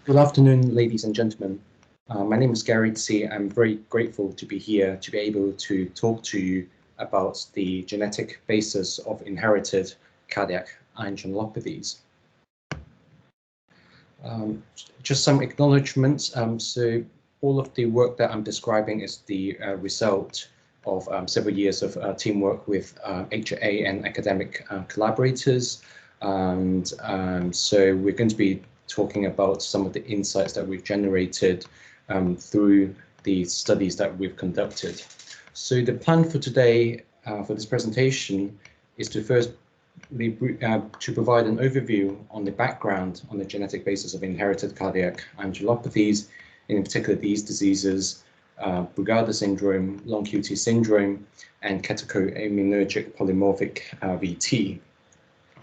Good afternoon, ladies and gentlemen. My name is Gary Tse. I'm very grateful to be here to be able to talk to you about the genetic basis of inherited cardiac ion channelopathies. Just some acknowledgements. So all of the work that I'm describing is the result of several years of teamwork with HA and academic collaborators. And so we're going to be talking about some of the insights that we've generated through the studies that we've conducted. So the plan for today, for this presentation, is to first to provide an overview on the background on the genetic basis of inherited cardiac angiopathies, in particular these diseases, Brugada syndrome, long QT syndrome, and catecholaminergic polymorphic VT.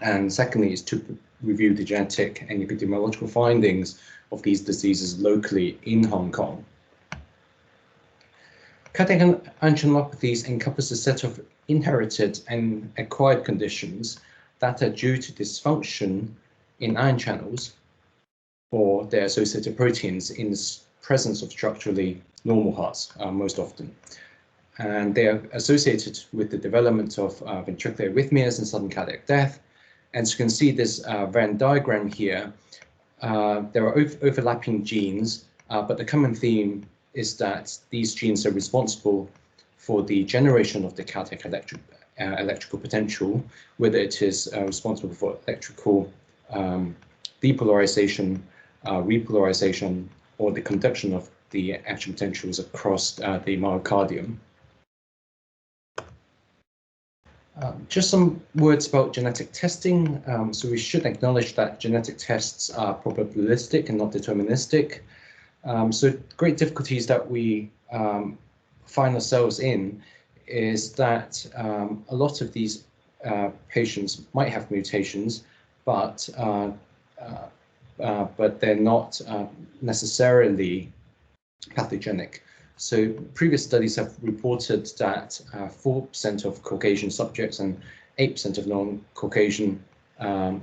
And secondly is to review the genetic and epidemiological findings of these diseases locally in Hong Kong. Cardiac angiopathies encompass a set of inherited and acquired conditions that are due to dysfunction in ion channels or their associated proteins in the presence of structurally normal hearts most often. And they are associated with the development of ventricular arrhythmias and sudden cardiac death. As you can see this Venn diagram here, there are overlapping genes, but the common theme is that these genes are responsible for the generation of the cardiac electrical potential, whether it is responsible for electrical depolarization, repolarization, or the conduction of the action potentials across the myocardium. Just some words about genetic testing. So we should acknowledge that genetic tests are probabilistic and not deterministic. So great difficulties that we find ourselves in is that a lot of these patients might have mutations, but they're not necessarily pathogenic. So previous studies have reported that 4% of Caucasian subjects and 8% of non-Caucasian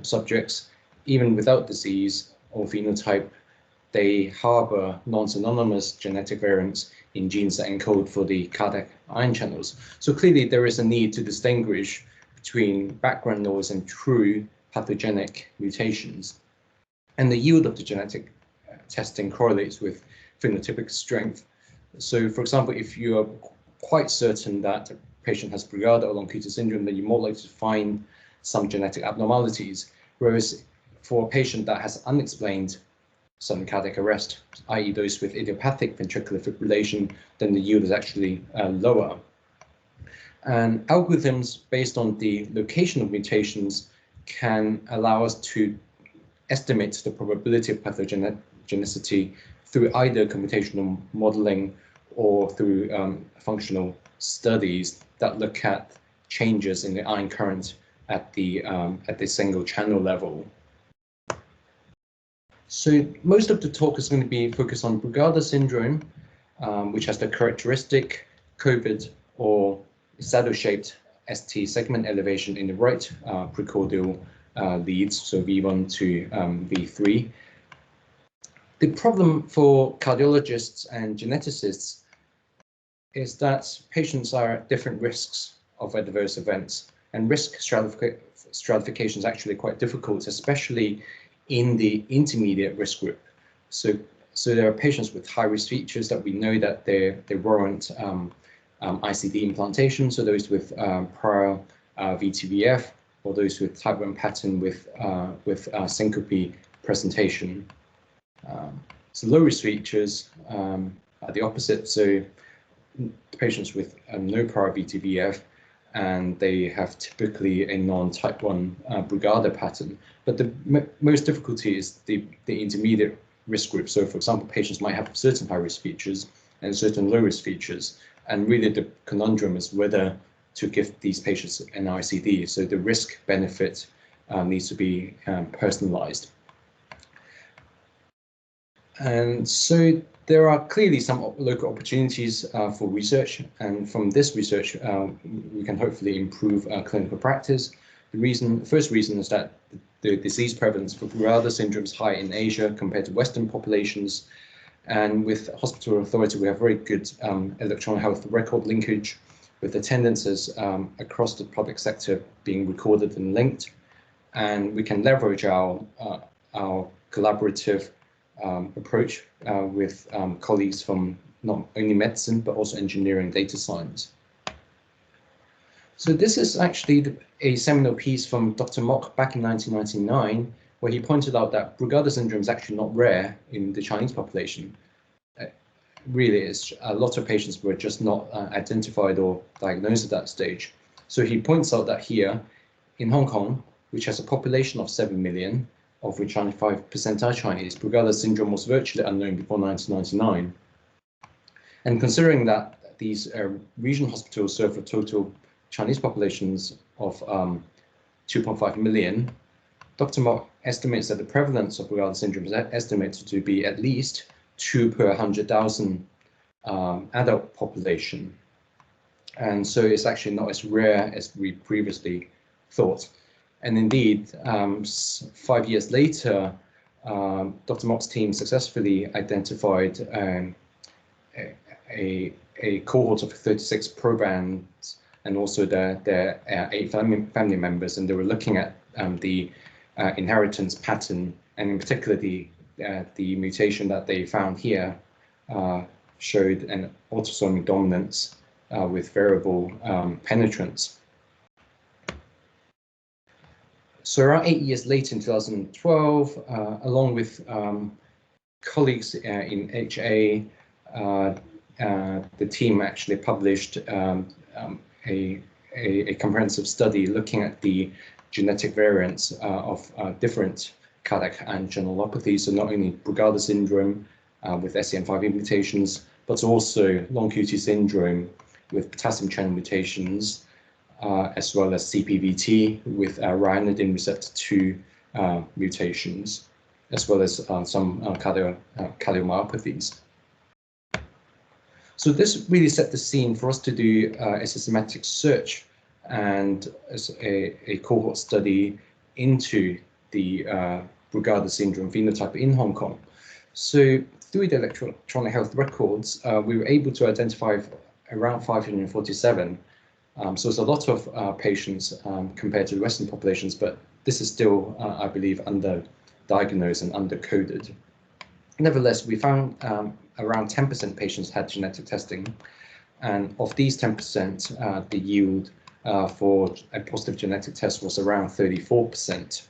subjects, even without disease or phenotype, they harbor non-synonymous genetic variants in genes that encode for the cardiac ion channels. So clearly there is a need to distinguish between background noise and true pathogenic mutations. And the yield of the genetic testing correlates with phenotypic strength. So, for example, if you are quite certain that a patient has Brugada or long QT syndrome, then you're more likely to find some genetic abnormalities. Whereas for a patient that has unexplained sudden cardiac arrest, i.e. those with idiopathic ventricular fibrillation, then the yield is actually lower. And algorithms based on the location of mutations can allow us to estimate the probability of pathogenicity through either computational modeling or through functional studies that look at changes in the ion current at the single channel level. So most of the talk is going to be focused on Brugada syndrome, which has the characteristic COVID or saddle-shaped ST segment elevation in the right precordial leads, so V1 to V3. The problem for cardiologists and geneticists is that patients are at different risks of adverse events, and risk stratification is actually quite difficult, especially in the intermediate risk group. So there are patients with high-risk features that we know that they warrant ICD implantation, so those with prior VTVF, or those with type 1 pattern with syncope presentation. So low-risk features are the opposite. So patients with no prior VTVF, and they have typically a non-type 1 Brugada pattern. But the most difficulty is the intermediate risk group. So for example, patients might have certain high-risk features and certain low-risk features. And really the conundrum is whether to give these patients an ICD. So the risk benefit needs to be personalized. And so there are clearly some local opportunities for research, and from this research, we can hopefully improve clinical practice. The first reason is that the disease prevalence for Brugada syndrome is high in Asia compared to Western populations. And with hospital authority, we have very good electronic health record linkage with attendances across the public sector being recorded and linked. And we can leverage our collaborative approach with colleagues from not only medicine, but also engineering, data science. So this is actually a seminal piece from Dr. Mok back in 1999, where he pointed out that Brugada syndrome is actually not rare in the Chinese population. Really, it's a lot of patients were just not identified or diagnosed at that stage. So he points out that here in Hong Kong, which has a population of 7 million, of which 95% are Chinese, Brugada syndrome was virtually unknown before 1999. And considering that these regional hospitals serve a total Chinese populations of 2.5 million, Dr. Mok estimates that the prevalence of Brugada syndrome is estimated to be at least 2 per 100,000 adult population. And so it's actually not as rare as we previously thought. And indeed, 5 years later, Dr. Mok's team successfully identified a cohort of 36 probands and also their 8 family members, and they were looking at the inheritance pattern, and in particular the mutation that they found here showed an autosomal dominance with variable penetrance. So around 8 years later in 2012, along with colleagues in HA, the team actually published a comprehensive study looking at the genetic variants of different cardiac and channelopathies, so not only Brugada syndrome with SCN5A mutations, but also long QT syndrome with potassium channel mutations, as well as CPVT with ryanodine receptor 2 mutations, as well as some cardiomyopathies. So this really set the scene for us to do a systematic search and as a cohort study into the Brugada syndrome phenotype in Hong Kong. So through the electronic health records, we were able to identify around 547. So it's a lot of patients compared to the Western populations, but this is still, I believe, underdiagnosed and undercoded. Nevertheless, we found around 10% patients had genetic testing, and of these 10%, the yield for a positive genetic test was around 34%.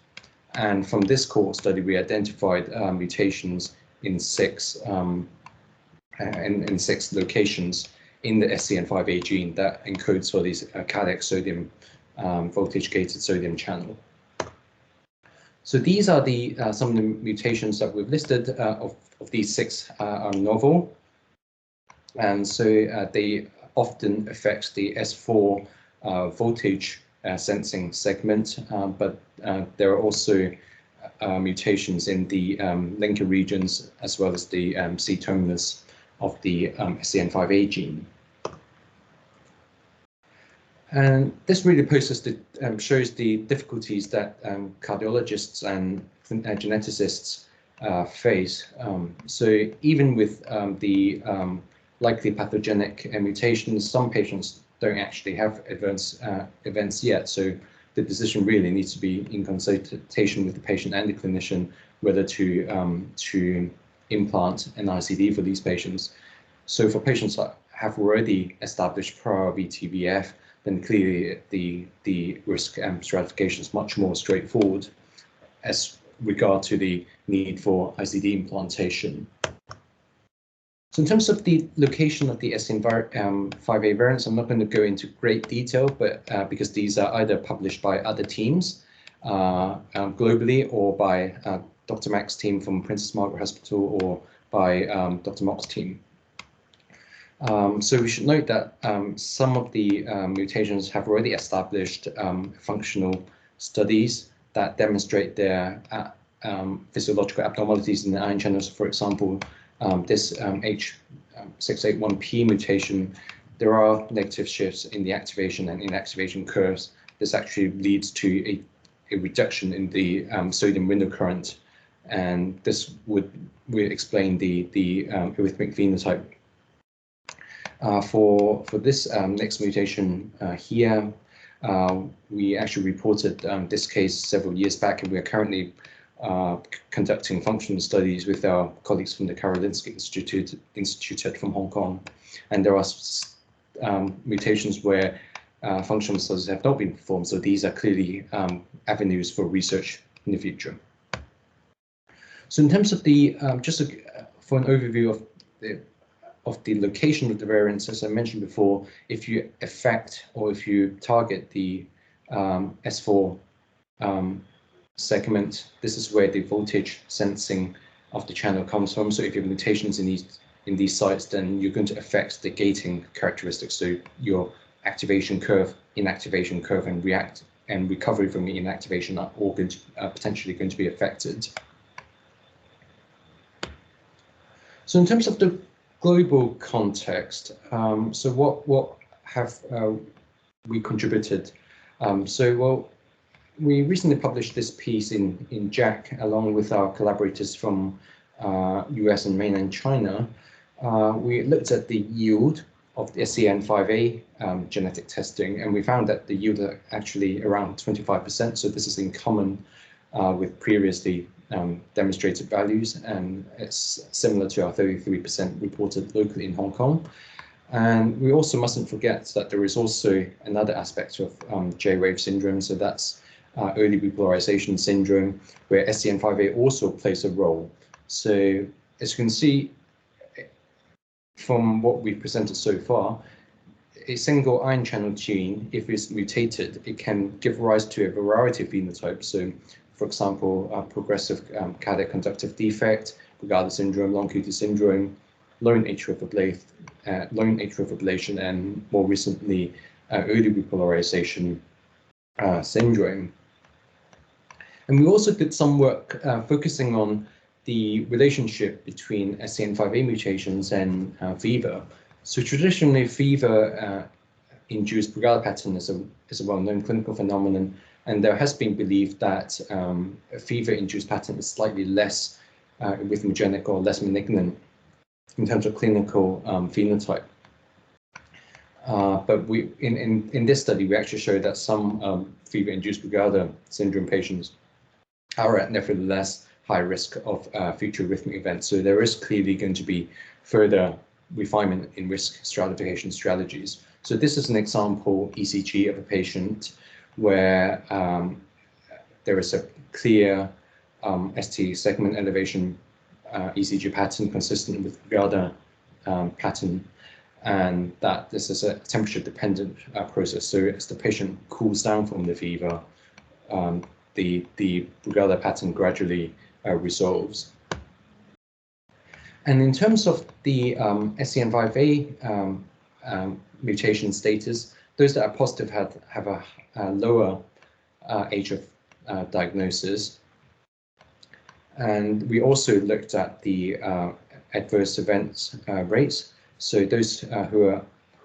And from this cohort study, we identified mutations in six locations in the SCN5A gene that encodes for these cardiac sodium voltage-gated sodium channel. So these are the some of the mutations that we've listed. Of these 6 are novel, and so they often affect the S4 voltage sensing segment, but there are also mutations in the linker regions as well as the C-terminus of the SCN5A gene. And this really shows the difficulties that cardiologists and geneticists face. So even with the likely pathogenic mutations, some patients don't actually have events yet. So the decision really needs to be in consultation with the patient and the clinician whether to implant an ICD for these patients. So for patients that have already established prior VTVF, then clearly the risk stratification is much more straightforward as regard to the need for ICD implantation. So in terms of the location of the SCN5A variants, I'm not going to go into great detail, but because these are either published by other teams globally or by Dr. Mack's team from Princess Margaret Hospital or by Dr. Mok's team. So we should note that some of the mutations have already established functional studies that demonstrate their physiological abnormalities in the ion channels. For example, this H681P mutation, there are negative shifts in the activation and inactivation curves. This actually leads to a reduction in the sodium window current, and this would explain the arrhythmic phenotype. For this next mutation here, we actually reported this case several years back, and we are currently conducting functional studies with our colleagues from the Karolinska Institute from Hong Kong. And there are mutations where functional studies have not been performed, so these are clearly avenues for research in the future. So in terms of the, for an overview of the location of the variants, as I mentioned before, if you affect or if you target the S4 segment, this is where the voltage sensing of the channel comes from. So if you have mutations in these sites, then you're going to affect the gating characteristics. So your activation curve, inactivation curve, and react and recovery from the inactivation are all going to, potentially going to be affected. So in terms of the global context, so what have we contributed? We recently published this piece in JAC along with our collaborators from US and mainland China. We looked at the yield of the SCN5A genetic testing, and we found that the yield are actually around 25%. So this is in common with previously demonstrated values, and it's similar to our 33% reported locally in Hong Kong. And we also mustn't forget that there is also another aspect of J-wave syndrome, so that's early repolarization syndrome, where SCN5A also plays a role. So as you can see from what we've presented so far, a single ion channel gene, if it's mutated, it can give rise to a variety of phenotypes. So for example, progressive cardiac conductive defect, Brugada syndrome, long QT syndrome, lone atrial fibrillation, and more recently, early repolarization syndrome. And we also did some work focusing on the relationship between SCN5A mutations and fever. So traditionally, fever-induced Brugada pattern is a well-known clinical phenomenon, and there has been belief that a fever-induced pattern is slightly less arrhythmogenic or less malignant in terms of clinical phenotype. But in this study, we actually showed that some fever-induced Brugada syndrome patients are at nevertheless high risk of future arrhythmic events. So there is clearly going to be further refinement in risk stratification strategies. So this is an example ECG of a patient where there is a clear ST segment elevation ECG pattern consistent with Brugada pattern, and that this is a temperature-dependent process. So as the patient cools down from the fever, the Brugada pattern gradually resolves. And in terms of the SCN5A mutation status, those that are positive have a lower age of diagnosis. And we also looked at the adverse events rates. So those who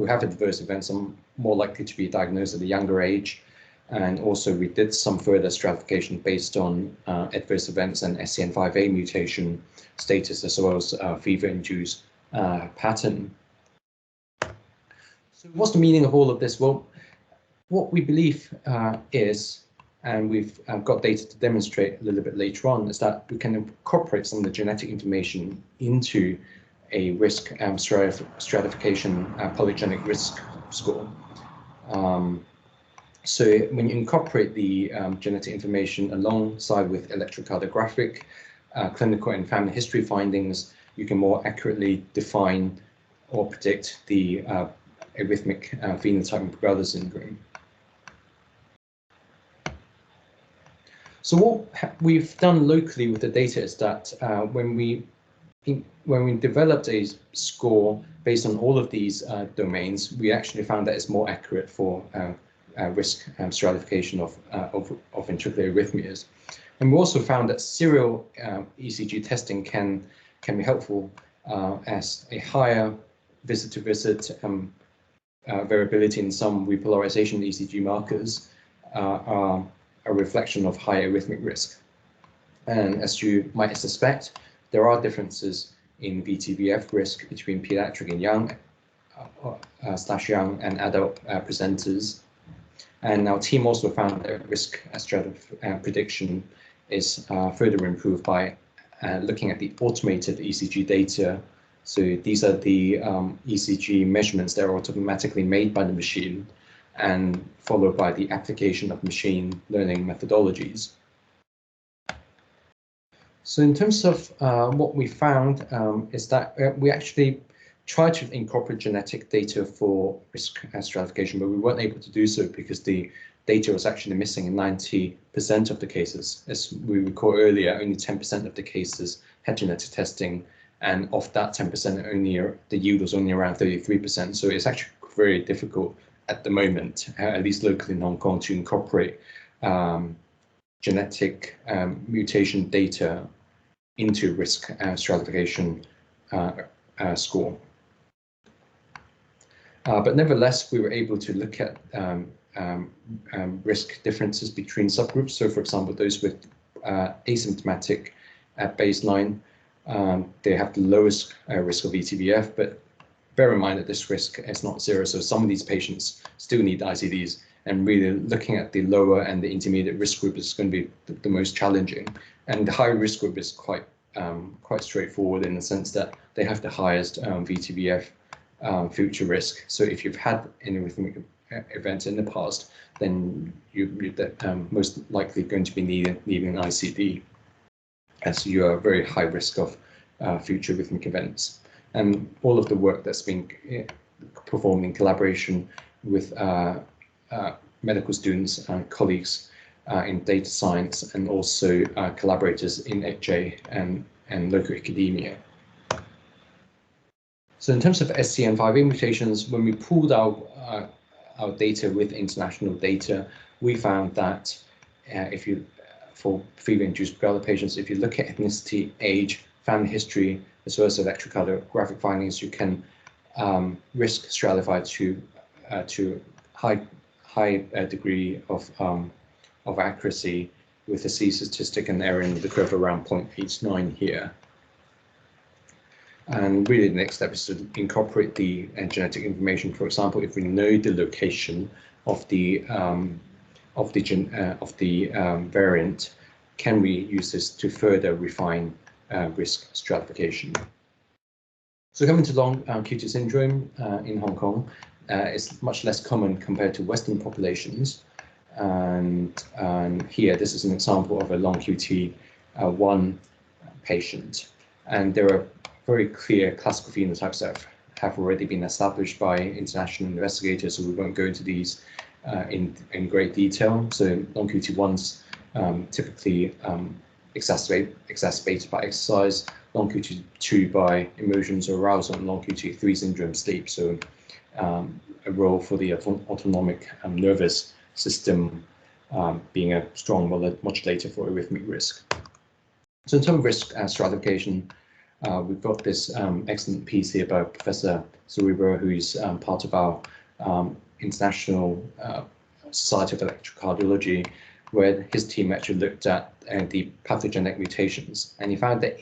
have adverse events are more likely to be diagnosed at a younger age. And also we did some further stratification based on adverse events and SCN5A mutation status, as well as fever-induced pattern. So what's the meaning of all of this? Well, what we believe is, and we've got data to demonstrate a little bit later on, is that we can incorporate some of the genetic information into a risk stratification polygenic risk score. So when you incorporate the genetic information alongside with electrocardiographic, clinical and family history findings, you can more accurately define or predict the arrhythmic phenotype in Brugada syndrome. So what we've done locally with the data is that when we developed a score based on all of these domains, we actually found that it's more accurate for risk stratification of ventricular arrhythmias. And we also found that serial ECG testing can be helpful as a higher visit-to-visit variability in some repolarization ECG markers are a reflection of high arrhythmic risk. And as you might suspect, there are differences in VTVF risk between pediatric and young, /young and adult presenters. And our team also found that risk prediction is further improved by looking at the automated ECG data. So these are the ECG measurements that are automatically made by the machine and followed by the application of machine learning methodologies. So in terms of what we found is that we actually tried to incorporate genetic data for risk stratification, but we weren't able to do so because the data was actually missing in 90% of the cases. As we recall earlier, only 10% of the cases had genetic testing, and of that 10%, only the yield was only around 33%. So it's actually very difficult at the moment, at least locally in Hong Kong, to incorporate genetic mutation data into risk stratification score. But nevertheless, we were able to look at risk differences between subgroups. So, for example, those with asymptomatic at baseline, they have the lowest risk of VTVF, but bear in mind that this risk is not zero. So some of these patients still need ICDs, and really looking at the lower and the intermediate risk group is going to be the most challenging. And the high risk group is quite straightforward in the sense that they have the highest VTVF future risk. So if you've had any arrhythmic events in the past, then you're most likely going to be needing an ICD, as you are very high risk of future arrhythmic events. And all of the work that's been performed in collaboration with medical students and colleagues in data science, and also collaborators in HA and local academia. So in terms of SCN5A mutations, when we pooled our data with international data, we found that for fever-induced Brugada patients, if you look at ethnicity, age, family history, as well as electrocardiographic findings, you can risk stratify to high degree of accuracy, with a C-statistic and error in the curve around 0.89 here. And really, the next step is to incorporate the genetic information. For example, if we know the location of the variant, can we use this to further refine risk stratification? So coming to long QT syndrome in Hong Kong, is much less common compared to Western populations. And here, this is an example of a long QT1 patient. And there are very clear classical phenotypes that have already been established by international investigators, so we won't go into these in great detail. So long QT1s typically exacerbated by exercise, long QT2 by emotions or arousal, and long QT3 syndrome sleep. So a role for the autonomic nervous system being a strong modulator for arrhythmic risk. So in terms of risk stratification, we've got this excellent piece here by Professor Cerebro, who's part of our International Society of Electrocardiology, where his team actually looked at the pathogenic mutations. And he found that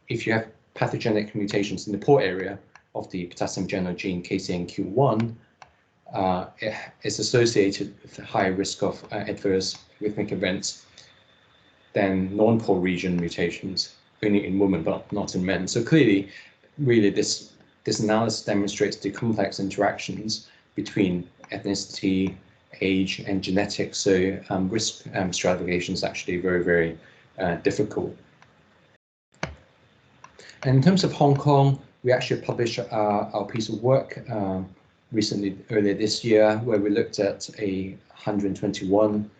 if you have pathogenic mutations in the port area of the potassium channel gene KCNQ1, it's associated with a higher risk of adverse arrhythmic events than non-port region mutations, only in women but not in men. So clearly, really, this analysis demonstrates the complex interactions between ethnicity, age, and genetics. So risk stratification is actually very, very difficult. And in terms of Hong Kong, we actually published our piece of work earlier this year, where we looked at 121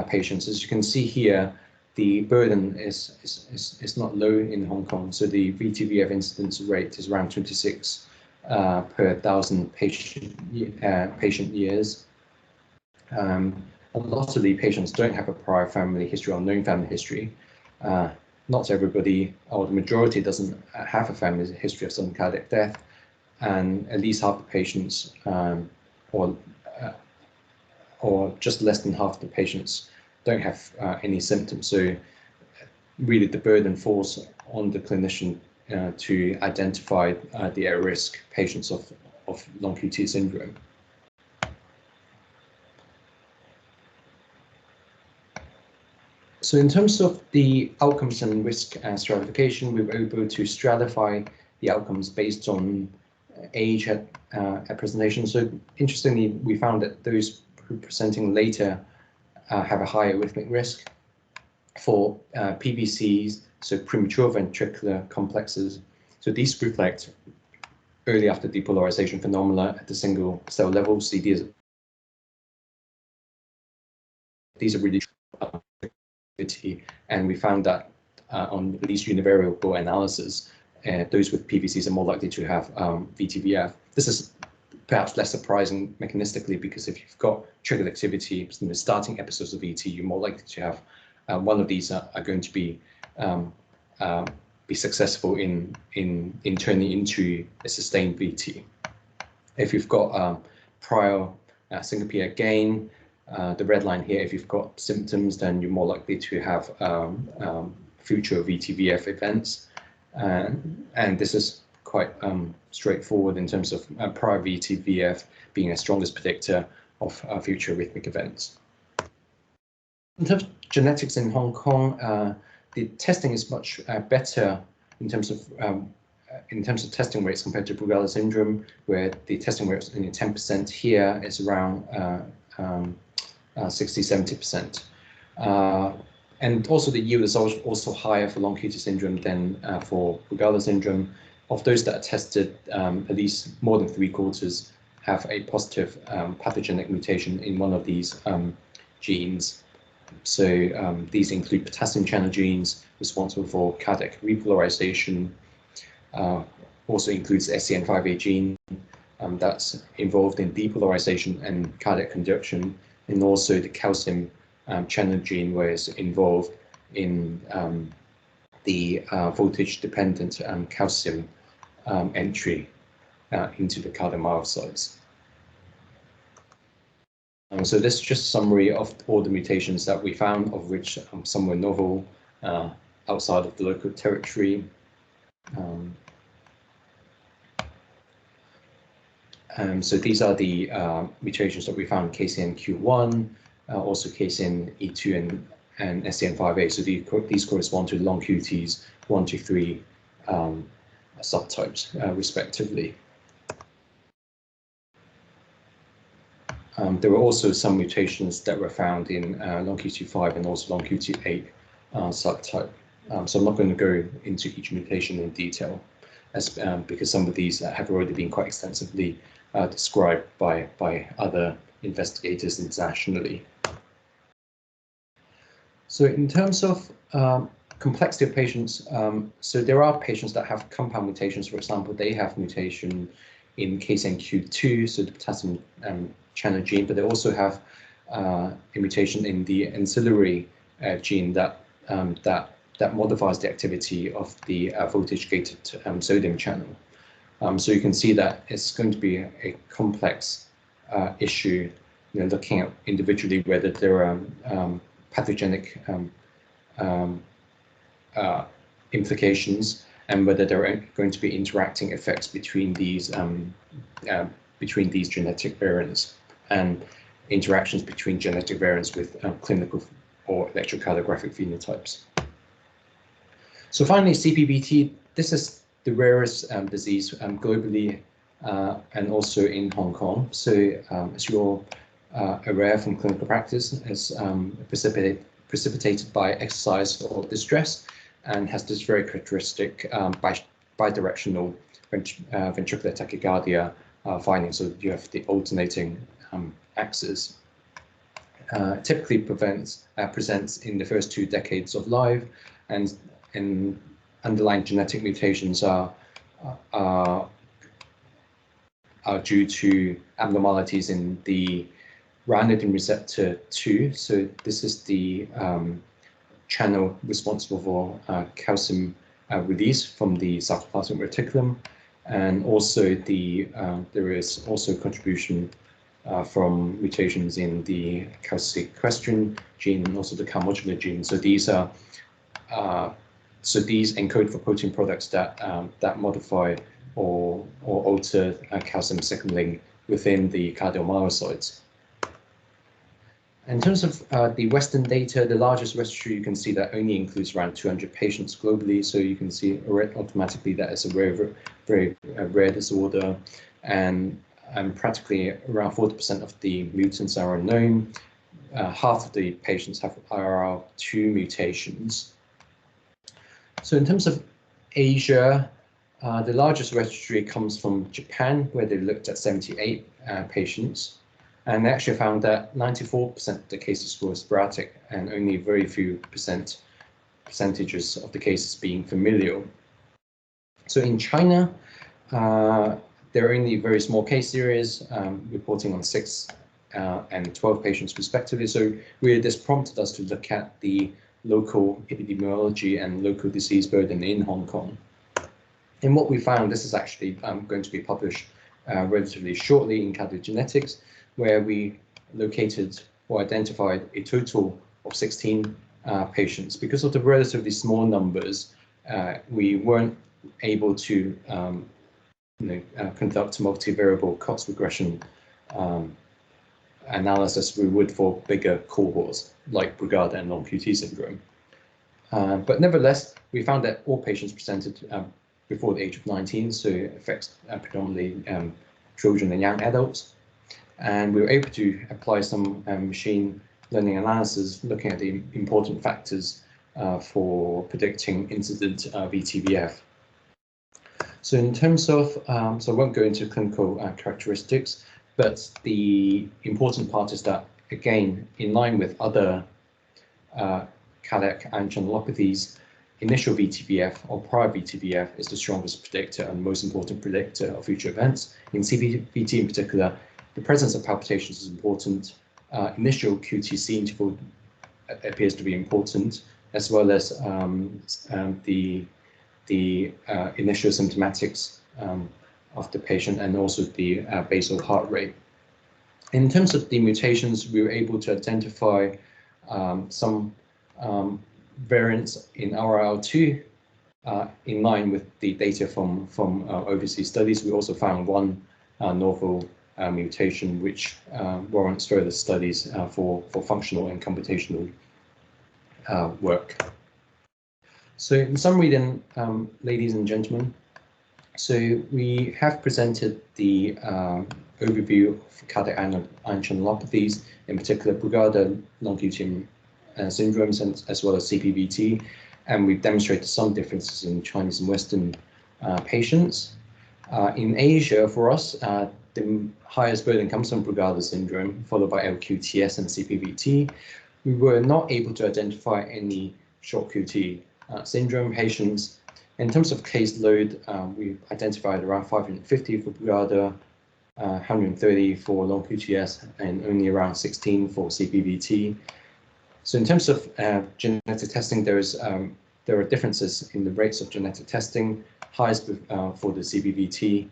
patients. As you can see here, the burden is not low in Hong Kong. So the VTVF incidence rate is around 26 per 1,000 patient years. A lot of the patients don't have a prior family history or known family history. Not everybody, or the majority, doesn't have a family history of sudden cardiac death, and at least half the patients, or just less than half the patients, don't have any symptoms. So really the burden falls on the clinician to identify the at-risk patients of long QT syndrome. So in terms of the outcomes and risk stratification, we were able to stratify the outcomes based on age at presentation. So interestingly, we found that those who are presenting later have a higher arrhythmic risk. For PVCs, so premature ventricular complexes, so these reflect early after depolarization phenomena at the single cell level. So these are really and we found that on at least univariable analysis, those with PVCs are more likely to have VTVF. This is perhaps less surprising mechanistically, because if you've got triggered activity in the starting episodes of ET, you're more likely to have one of these are going to be successful in turning into a sustained VT. If you've got prior syncope again, the red line here, if you've got symptoms, then you're more likely to have future VTVF events. And this is quite straightforward in terms of prior VTVF being the strongest predictor of future arrhythmic events. In terms of genetics in Hong Kong, the testing is much better in terms of testing rates compared to Brugada syndrome, where the testing rate is only 10%. Here is around 60–70%. And also the yield is also higher for long QT syndrome than for Brugada syndrome. Of those that are tested, at least more than 3/4 have a positive pathogenic mutation in one of these genes. So these include potassium channel genes responsible for cardiac repolarization. Also includes SCN5A gene that's involved in depolarization and cardiac conduction, and also the calcium channel gene, where it's involved in the voltage-dependent calcium entry into the cardiomyocytes. So this is just a summary of all the mutations that we found, of which some were novel outside of the local territory. So these are the mutations that we found in KCNQ1, also KCNE2 and SCN5A. So these correspond to long QTs 1 to 3 subtypes, respectively. There were also some mutations that were found in long QT5 and also long QT8 subtype. So I'm not going to go into each mutation in detail, because some of these have already been quite extensively described by other investigators internationally. So in terms of complexity of patients, so there are patients that have compound mutations. For example, they have mutation in KCNQ2, so the potassium channel gene, but they also have a mutation in the ancillary gene that modifies the activity of the voltage-gated sodium channel. So you can see that it's going to be a complex issue, looking at individually whether there are pathogenic implications, and whether there are going to be interacting effects between these genetic variants, and interactions between genetic variants with clinical or electrocardiographic phenotypes. So finally, CPVT. This is the rarest disease globally and also in Hong Kong. So as you're aware from clinical practice, it's precipitated by exercise or distress, and has this very characteristic bidirectional ventricular tachycardia finding. So you have the alternating axis. Typically presents in the first 2 decades of life, and underlying genetic mutations are due to abnormalities in the ranitidine receptor 2. So this is the channel responsible for calcium release from the sarcoplasmic reticulum, and also there is also contribution from mutations in the calcium gene and also the calmodular gene. So these are these encode for protein products that that modify or alter calcium signaling within the cardiomyocytes. In terms of the Western data, the largest registry, you can see that only includes around 200 patients globally. So you can see automatically that it's a very rare disorder, and practically around 40% of the mutants are unknown. Half of the patients have IRR2 mutations. So in terms of Asia, the largest registry comes from Japan, where they looked at 78 patients. And they actually found that 94% of the cases were sporadic and only very few percentages of the cases being familial. So in China, there are only very small case series reporting on 6 and 12 patients respectively. So really this prompted us to look at the local epidemiology and local disease burden in Hong Kong. And what we found, this is actually going to be published relatively shortly in Cardiogenetics, where we located or identified a total of 16 patients. Because of the relatively small numbers, we weren't able to conduct multivariable cost regression analysis we would for bigger cohorts like Brugada and LQTS syndrome. But nevertheless, we found that all patients presented before the age of 19, so it affects predominantly children and young adults. And we were able to apply some machine learning analysis looking at the important factors for predicting incident VTVF. So in terms of, so I won't go into clinical characteristics, but the important part is that, again, in line with other cardiac and channelopathies, initial VTVF or prior VTVF is the strongest predictor and most important predictor of future events. In CVT in particular, the presence of palpitations is important. Initial QTC interval appears to be important, as well as the initial symptomatics of the patient and also the basal heart rate. In terms of the mutations, we were able to identify some variants in RIL2 in line with the data from overseas studies. We also found one novel mutation which warrants further studies for functional and computational work. So in summary then, ladies and gentlemen, so we have presented the overview of cardiac ion channelopathies, in particular Brugada, long QT syndromes, as well as CPVT, and we've demonstrated some differences in Chinese and Western patients. In Asia, for us, the highest burden comes from Brugada syndrome, followed by LQTS and CPVT. We were not able to identify any short QT syndrome patients. In terms of caseload, we identified around 550 for Brugada, 130 for long QTS, and only around 16 for CPVT. So in terms of genetic testing, there are differences in the rates of genetic testing, highest for the CPVT,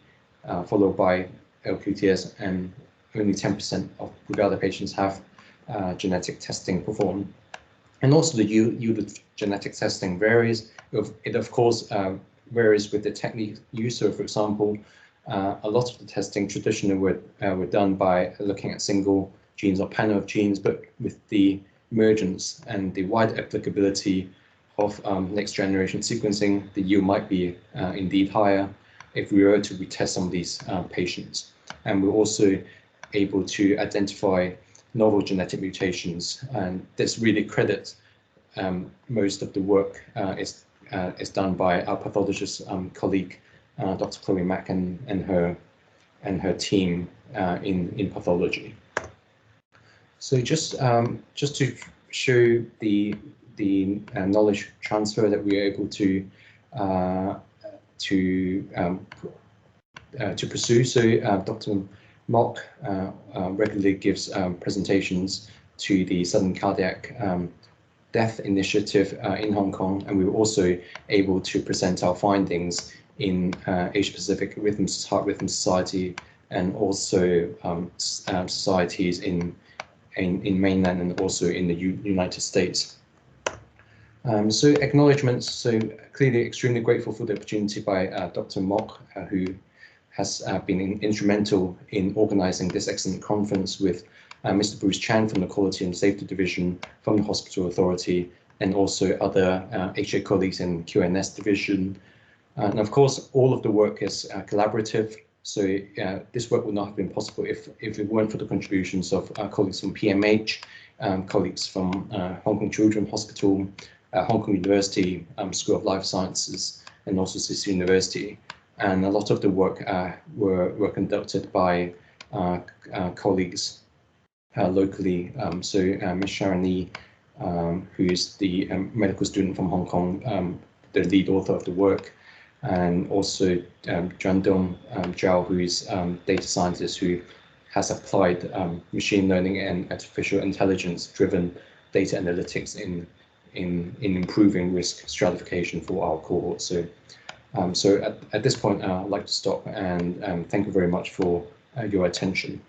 followed by LQTS, and only 10% of Brugada patients have genetic testing performed. And also the yield of genetic testing varies. It of course varies with the technique used. So for example, a lot of the testing traditionally were done by looking at single genes or panel of genes, but with the emergence and the wide applicability of next generation sequencing, the yield might be indeed higher if we were to retest some of these patients. And we're also able to identify novel genetic mutations, and this really credits most of the work is done by our pathologist colleague, Dr. Chloe Mack and her team in pathology. So just to show the knowledge transfer that we are able to pursue. So Dr. Mock regularly gives presentations to the Southern Cardiac Death Initiative in Hong Kong, and we were also able to present our findings in Asia Pacific Heart Rhythm Society and also societies in mainland and also in the United States. So acknowledgements, so clearly extremely grateful for the opportunity by Dr. Mock, who has been instrumental in organizing this excellent conference, with Mr. Bruce Chan from the Quality and Safety Division from the Hospital Authority, and also other HA colleagues in QNS Division. And of course, all of the work is collaborative. So this work would not have been possible if it weren't for the contributions of colleagues from PMH, colleagues from Hong Kong Children's Hospital, Hong Kong University School of Life Sciences, and also Swiss University. And a lot of the work were conducted by colleagues locally. So Ms. Sharon Lee, who is the medical student from Hong Kong, the lead author of the work, and also Jiandong Zhao, who is data scientist who has applied machine learning and artificial intelligence-driven data analytics in improving risk stratification for our cohort. So, at this point, I'd like to stop and thank you very much for your attention.